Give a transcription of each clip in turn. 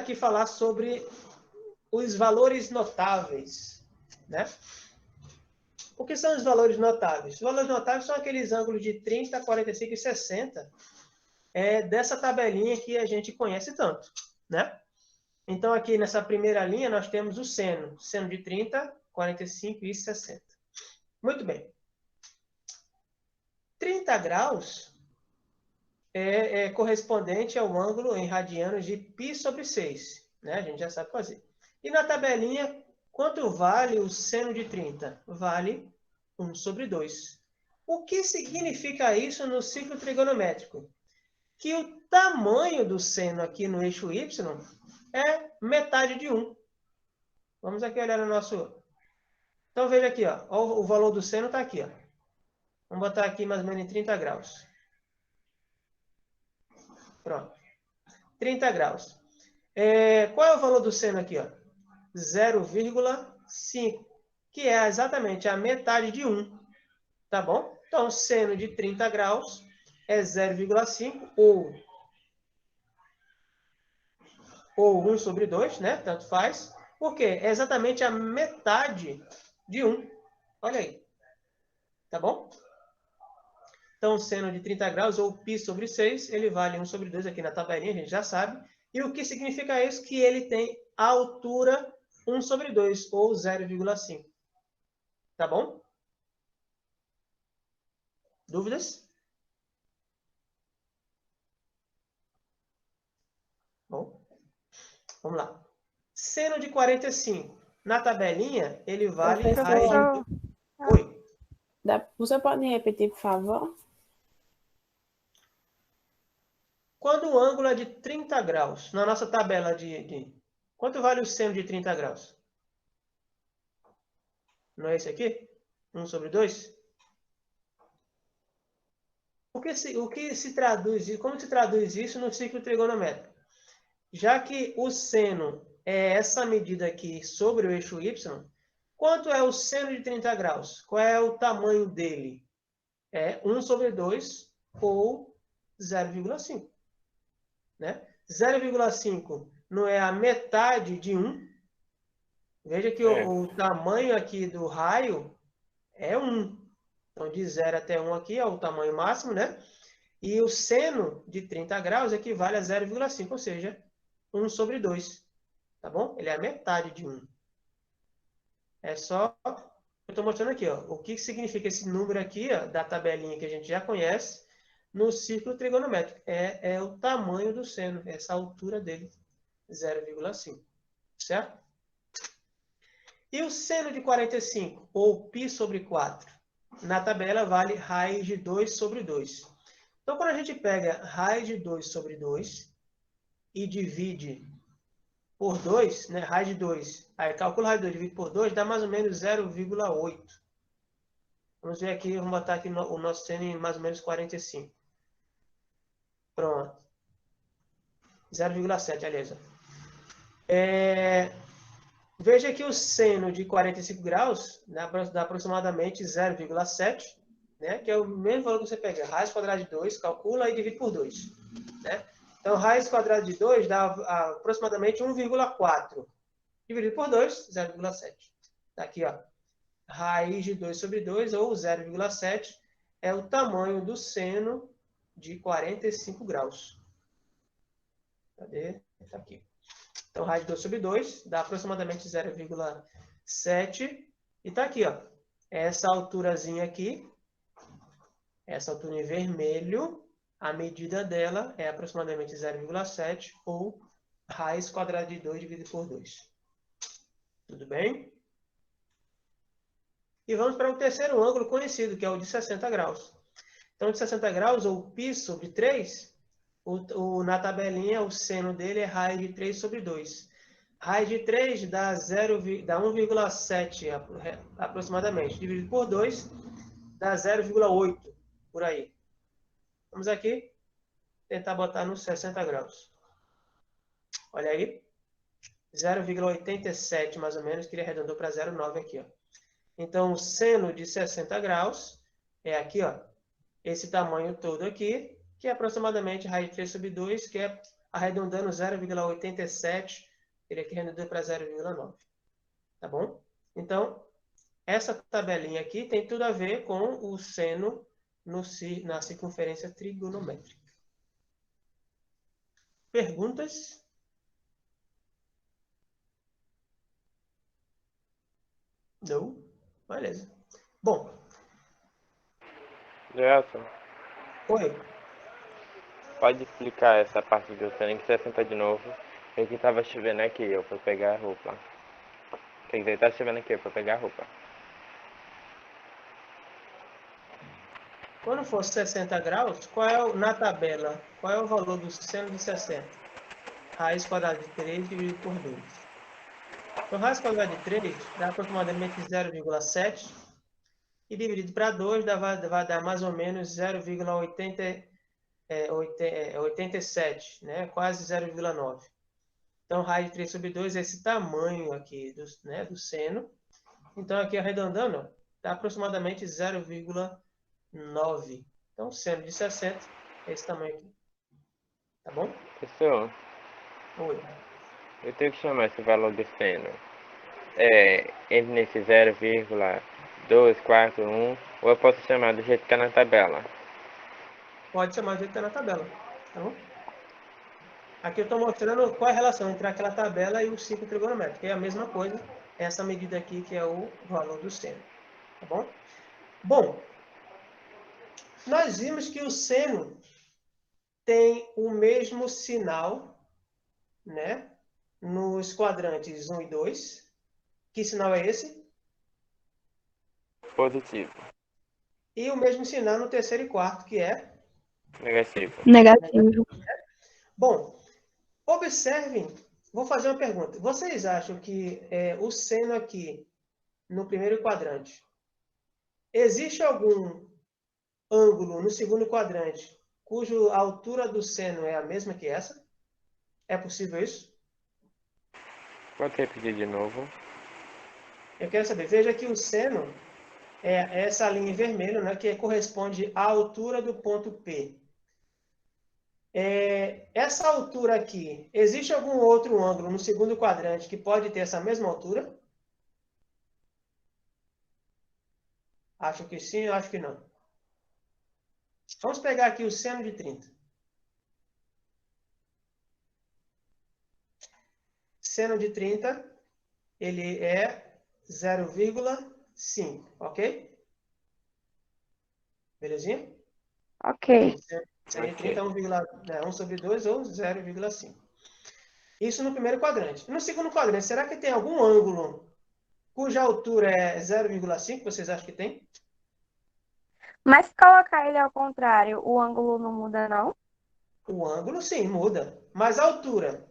aqui falar sobre os valores notáveis, né? O que são os valores notáveis? Os valores notáveis são aqueles ângulos de 30, 45 e 60 dessa tabelinha que a gente conhece tanto, né? Então, aqui nessa primeira linha, nós temos o seno. Seno de 30, 45 e 60. Muito bem. 30 graus é correspondente ao ângulo em radianos de π sobre 6. Né? A gente já sabe fazer. E na tabelinha, quanto vale o seno de 30? Vale 1 sobre 2. O que significa isso no ciclo trigonométrico? Que o tamanho do seno aqui no eixo y é metade de 1. Vamos aqui olhar no nosso... Então, veja aqui, ó. O valor do seno está aqui, ó. Vamos botar aqui mais ou menos em 30 graus. Pronto. 30 graus. Qual é o valor do seno aqui, ó? 0,5, que é exatamente a metade de 1. Tá bom? Então, seno de 30 graus é 0,5 ou 1 sobre 2, né? Tanto faz. Por quê? É exatamente a metade de 1. Olha aí. Tá bom? Então, seno de 30 graus, ou π sobre 6, ele vale 1 sobre 2 aqui na tabelinha, a gente já sabe. E o que significa isso? Que ele tem a altura 1 sobre 2, ou 0,5. Tá bom? Dúvidas? Bom, vamos lá. Seno de 45. Na tabelinha, ele vale raiz de... Oi. Você pode repetir, por favor? Quando o ângulo é de 30 graus, na nossa tabela quanto vale o seno de 30 graus? Não é esse aqui? 1 sobre 2? Como se traduz isso no ciclo trigonométrico? Já que o seno é essa medida aqui sobre o eixo y, quanto é o seno de 30 graus? Qual é o tamanho dele? É 1 sobre 2 ou 0,5. Né? 0,5 não é a metade de 1. Veja que o tamanho aqui do raio é 1. Então, de 0 até 1 aqui é o tamanho máximo, né? E o seno de 30 graus equivale a 0,5, ou seja, 1 sobre 2. Tá bom? Ele é a metade de 1. É só... Eu estou mostrando aqui, ó, o que significa esse número aqui, ó, da tabelinha que a gente já conhece, no círculo trigonométrico. É o tamanho do seno, essa altura dele, 0,5. Certo? E o seno de 45, ou π sobre 4? Na tabela vale raiz de 2 sobre 2. Então, quando a gente pega raiz de 2 sobre 2 e divide por 2, né, raiz de 2, aí calcula raiz de 2 dividido por 2, dá mais ou menos 0,8. Vamos ver aqui, vamos botar aqui o nosso seno em mais ou menos 45. Pronto. 0,7, aliás. Veja que o seno de 45 graus dá aproximadamente 0,7, né? Que é o mesmo valor que você pega. Raiz quadrada de 2, calcula e divide por 2. Né? Então, raiz quadrada de 2 dá aproximadamente 1,4. Dividido por 2, 0,7. Está aqui, ó. Raiz de 2 sobre 2, ou 0,7, é o tamanho do seno de 45 graus. Cadê? Está aqui. Então, raiz de 2 sobre 2 dá aproximadamente 0,7. E está aqui, ó. Essa alturazinha aqui, essa altura em vermelho, a medida dela é aproximadamente 0,7, ou raiz quadrada de 2 dividido por 2. Tudo bem? E vamos para o terceiro ângulo conhecido, que é o de 60 graus. Então, de 60 graus, ou π sobre 3, na tabelinha, o seno dele é raiz de 3 sobre 2. Raiz de 3 dá 1,7 aproximadamente. Dividido por 2, dá 0,8, por aí. Vamos aqui tentar botar nos 60 graus. Olha aí. 0,87 mais ou menos, que ele arredondou para 0,9 aqui, ó. Então, o seno de 60 graus é aqui, ó, esse tamanho todo aqui, que é aproximadamente raiz de 3 sobre 2, que é arredondando 0,87, ele aqui arredondou para 0,9. Tá bom? Então, essa tabelinha aqui tem tudo a ver com o seno na circunferência trigonométrica. Perguntas? Não? Beleza. Bom. Gelson, Oi. pode explicar essa parte do seno em 60 de novo? É que tava chovendo aqui, eu fui pegar a roupa. Quer dizer, tá chovendo aqui, eu fui pegar a roupa. Quando for 60 graus, na tabela, qual é o valor do seno de 60? Raiz quadrada de 3 dividido por 2. Então, raiz quadrada de 3 dá aproximadamente 0,7 e dividido para 2 vai dar mais ou menos 0,87, né? Quase 0,9. Então, raiz de 3 sobre 2 é esse tamanho aqui do seno. Então, aqui arredondando, dá aproximadamente 0,9. Então, seno de 60 é esse tamanho aqui. Tá bom? Professor, Oi. eu tenho que chamar esse valor do seno. Entre nesse 0,241, ou eu posso chamar do jeito que está na tabela? Pode chamar do jeito que está na tabela. Tá bom? Aqui eu estou mostrando qual é a relação entre aquela tabela e o ciclo trigonométrico. É a mesma coisa, essa medida aqui que é o valor do seno. Tá bom? Bom, nós vimos que o seno tem o mesmo sinal, né? Nos quadrantes 1 e 2. Que sinal é esse? Positivo. E o mesmo sinal no terceiro e quarto, que é? Negativo. Negativo. Bom, observem, vou fazer uma pergunta. Vocês acham que o seno aqui, no primeiro quadrante, existe algum ângulo no segundo quadrante cuja altura do seno é a mesma que essa? É possível isso? Pode repetir de novo? Eu quero saber. Veja que o seno é essa linha em vermelho, né, que corresponde à altura do ponto P. Essa altura aqui, existe algum outro ângulo no segundo quadrante que pode ter essa mesma altura? Acho que sim, acho que não. Vamos pegar aqui o seno de 30. Seno de 30, ele é 0,5, ok? Belezinha? Ok. Seno de 30 é 1 sobre 2 ou 0,5. Isso no primeiro quadrante. No segundo quadrante, será que tem algum ângulo cuja altura é 0,5? Vocês acham que tem? Mas se colocar ele ao contrário, o ângulo não muda, não? O ângulo, sim, muda. Mas a altura?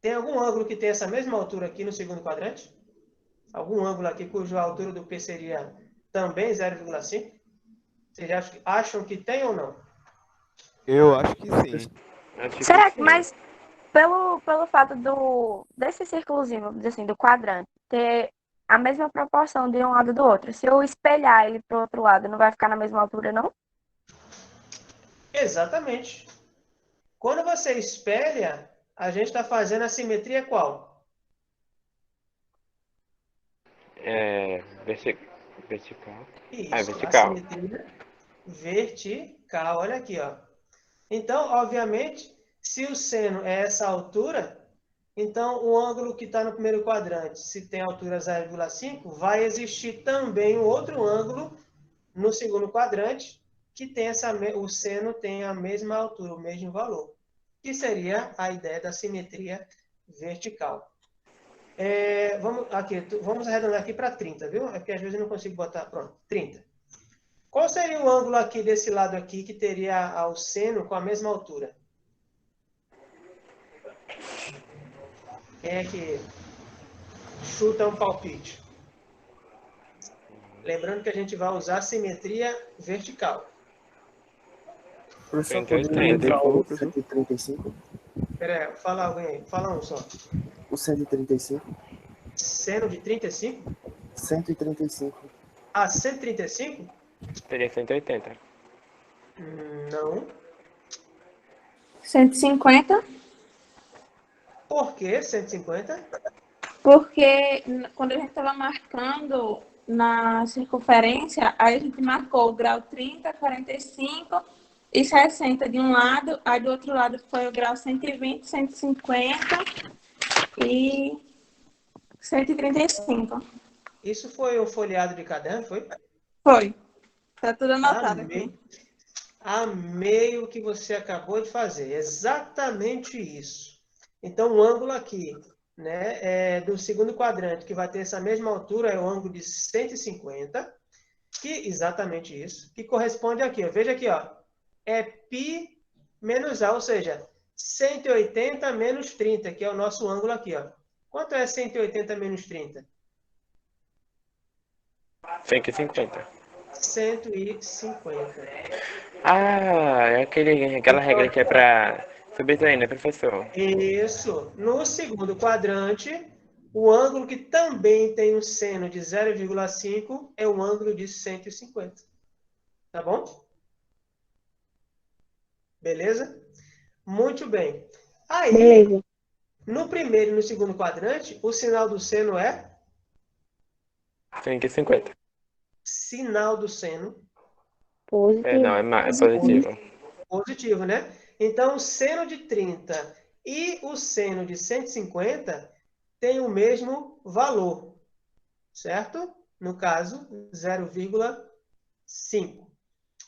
Tem algum ângulo que tem essa mesma altura aqui no segundo quadrante? Algum ângulo aqui cuja altura do P seria também 0,5? Vocês acham que tem ou não? Eu acho que sim. Acho Será que que, sim. mas pelo fato desse círculozinho, vamos dizer assim, do quadrante, ter a mesma proporção de um lado do outro, se eu espelhar ele para o outro lado, não vai ficar na mesma altura, não? Exatamente. Quando você espelha, a gente está fazendo a simetria qual? Vertical. Isso, a Vertical. simetria vertical. Olha aqui, ó. Então, obviamente, se o seno é essa altura, então o ângulo que está no primeiro quadrante, se tem altura 0,5, vai existir também um outro ângulo no segundo quadrante que tem o seno tem a mesma altura, o mesmo valor, que seria a ideia da simetria vertical. Vamos arredondar aqui para 30, viu? É porque às vezes eu não consigo botar. Pronto, 30. Qual seria o ângulo aqui desse lado aqui que teria o seno com a mesma altura? Quem é que chuta um palpite? Lembrando que a gente vai usar simetria vertical. Professor, 38, poderia 30. usar o 135? Espera aí, fala alguém aí. Fala um só. O 135? Seno de 35? 135. Ah, 135? Seria 180. Não. 150, Por que 150? porque quando a gente estava marcando na circunferência, aí a gente marcou o grau 30, 45 e 60 de um lado, aí do outro lado foi o grau 120, 150 e 135. Isso foi o folheado de caderno, foi? Foi. Tá tudo anotado Amei. aqui. Amei o que você acabou de fazer. Exatamente isso. Então, o ângulo aqui, né, do segundo quadrante, que vai ter essa mesma altura, é o ângulo de 150, que exatamente isso, que corresponde aqui. Ó. Veja aqui, ó, é π menos A, ou seja, 180 menos 30, que é o nosso ângulo aqui. Ó. Quanto é 180 menos 30? 150. 150. Ah, é aquela regra que é pra subtrair, né, professor? Isso. No segundo quadrante, o ângulo que também tem um seno de 0,5 é o ângulo de 150. Tá bom? Beleza? Muito bem. Aí, Beleza. no primeiro e no segundo quadrante, o sinal do seno é 150. sinal do seno Não, é positivo. positivo, né? Então, o seno de 30 e o seno de 150 têm o mesmo valor, certo? No caso, 0,5,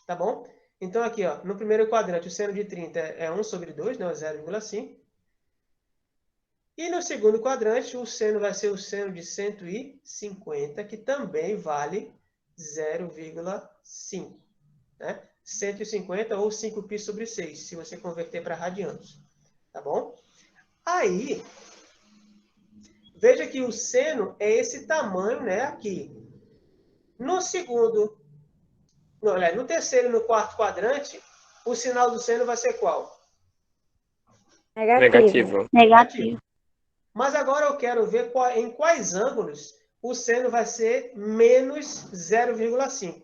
tá bom? Então, aqui, ó, no primeiro quadrante, o seno de 30 é 1 sobre 2, né? 0,5. E no segundo quadrante, o seno vai ser o seno de 150, que também vale 0,5, né? 150 ou 5π sobre 6, se você converter para radianos, tá bom? Aí, veja que o seno é esse tamanho, né, aqui. No segundo, no terceiro e no quarto quadrante, o sinal do seno vai ser qual? Negativo. Negativo. Mas agora eu quero ver em quais ângulos o seno vai ser menos 0,5.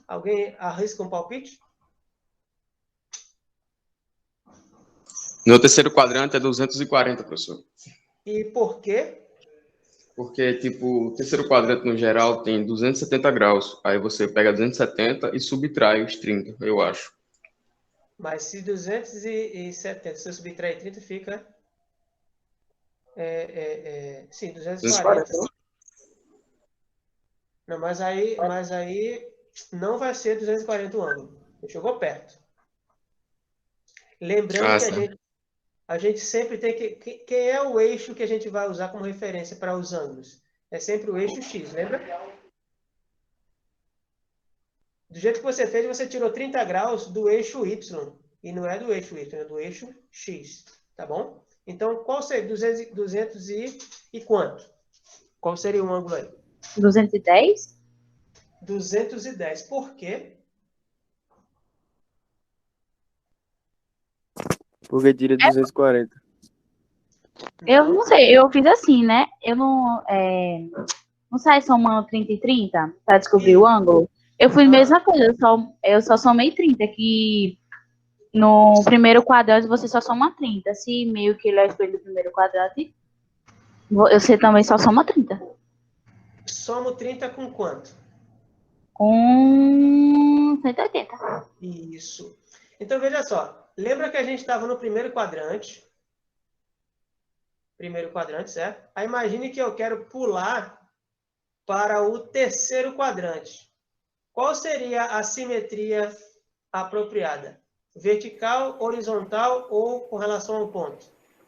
Alguém arrisca um palpite? No terceiro quadrante é 240, professor. E por quê? Porque, tipo, o terceiro quadrante, no geral, tem 270 graus. Aí você pega 270 e subtrai os 30, eu acho. Mas se 270, se eu subtrair 30, fica... sim, 240. 240. Não, mas aí não vai ser 240 o ângulo. Chegou perto. Lembrando que certo. a gente sempre tem que... Quem é o eixo que a gente vai usar como referência para os ângulos? É sempre o eixo X, lembra? Do jeito que você fez, você tirou 30 graus do eixo Y. E não é do eixo Y, é do eixo X. Tá bom? Então, qual seria 200 e quanto? Qual seria o ângulo aí? 210? 210. Por quê? Porque tira 240. Eu não sei, eu fiz assim, né? Eu não sai somando 30 e 30 para descobrir o ângulo. Eu fui a mesma coisa, eu só somei 30, que no primeiro quadrante você só soma 30. Se meio que ele é o espelho do primeiro quadrante, você também só soma 30. Somo 30 com quanto? Com 180. Isso. Então, veja só. Lembra que a gente estava no primeiro quadrante? Primeiro quadrante, certo? Aí imagine que eu quero pular para o terceiro quadrante. Qual seria a simetria apropriada? Vertical, horizontal ou com relação a um ponto?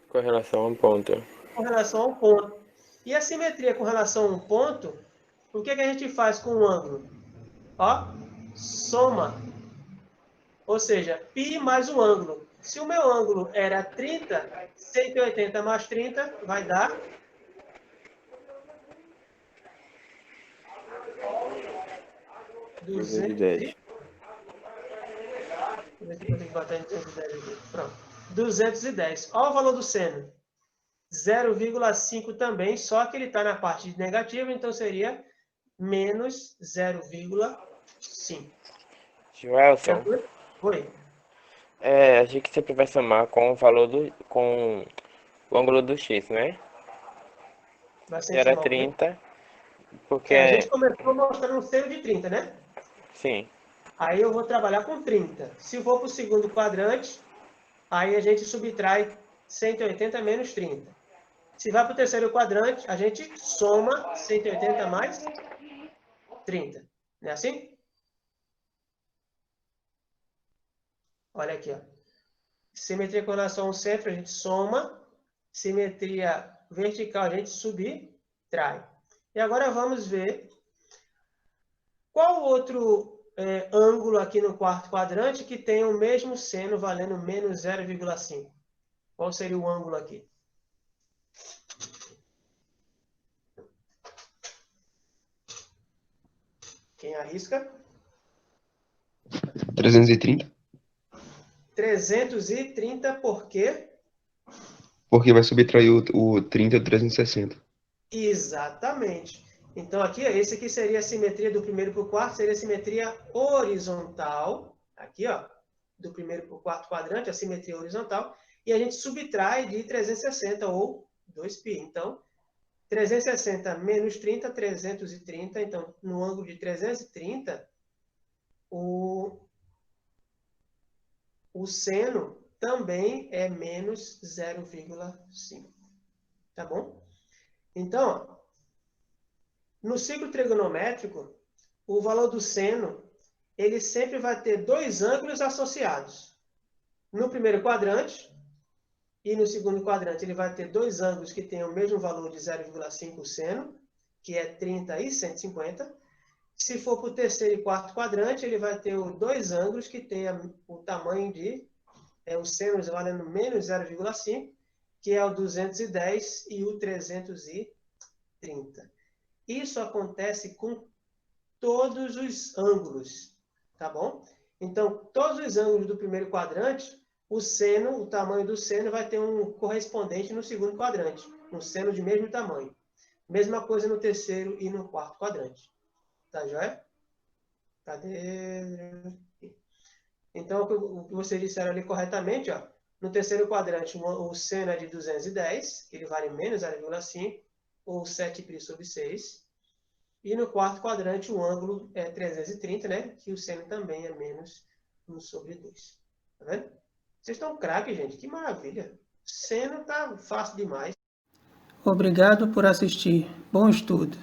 Com relação a um ponto. Com relação a um ponto. E a simetria com relação a um ponto, o que a gente faz com o ângulo? Ó, soma. Ou seja, π mais o ângulo. Se o meu ângulo era 30, 180 mais 30 vai dar... $210. Deixa eu ver se eu consigo botar em 210 aqui. Pronto. 210. Olha o valor do seno. 0,5 também, só que ele está na parte negativa, então seria menos 0,5. Joelson, Oi. a gente sempre vai somar com o valor com o ângulo do x, né? Vai E sempre era somar o quê? 30, porque A gente começou mostrando um seno de 30, né? sim, Aí eu vou trabalhar com 30. Se for para o segundo quadrante, aí a gente subtrai 180 menos 30. Se vai para o terceiro quadrante, a gente soma 180 mais 30. Não é assim? Olha aqui, ó. Simetria com relação ao centro, a gente soma. Simetria vertical, a gente subtrai. E agora vamos ver qual outro ângulo aqui no quarto quadrante que tem o mesmo seno valendo menos 0,5. Qual seria o ângulo aqui? Quem arrisca? 330, 330 por quê? porque vai subtrair o 30 do 360. Exatamente. Então, aqui, esse aqui seria a simetria do primeiro para o quarto, seria a simetria horizontal. Aqui, ó, do primeiro para o quarto quadrante, a simetria horizontal. E a gente subtrai de 360, ou 2π. Então, 360 menos 30, 330. Então, no ângulo de 330, o seno também é menos 0,5. Tá bom? Então, no ciclo trigonométrico, o valor do seno, ele sempre vai ter dois ângulos associados. No primeiro quadrante e no segundo quadrante, ele vai ter dois ângulos que têm o mesmo valor de 0,5 seno, que é 30 e 150. Se for para o terceiro e quarto quadrante, ele vai ter dois ângulos que têm o tamanho de os senos valendo menos 0,5, que é o 210 e o 330. Isso acontece com todos os ângulos, tá bom? Então, todos os ângulos do primeiro quadrante, o tamanho do seno vai ter um correspondente no segundo quadrante, um seno de mesmo tamanho. Mesma coisa no terceiro e no quarto quadrante. Tá joia? Cadê? Então, o que vocês disseram ali corretamente, ó, no terceiro quadrante, o seno é de 210, que ele vale menos 0,5, ou 7π sobre 6. E no quarto quadrante, o ângulo é 330, né? Que o seno também é menos 1 sobre 2. Tá vendo? Vocês estão craques, gente. Que maravilha. Seno tá fácil demais. Obrigado por assistir. Bom estudo.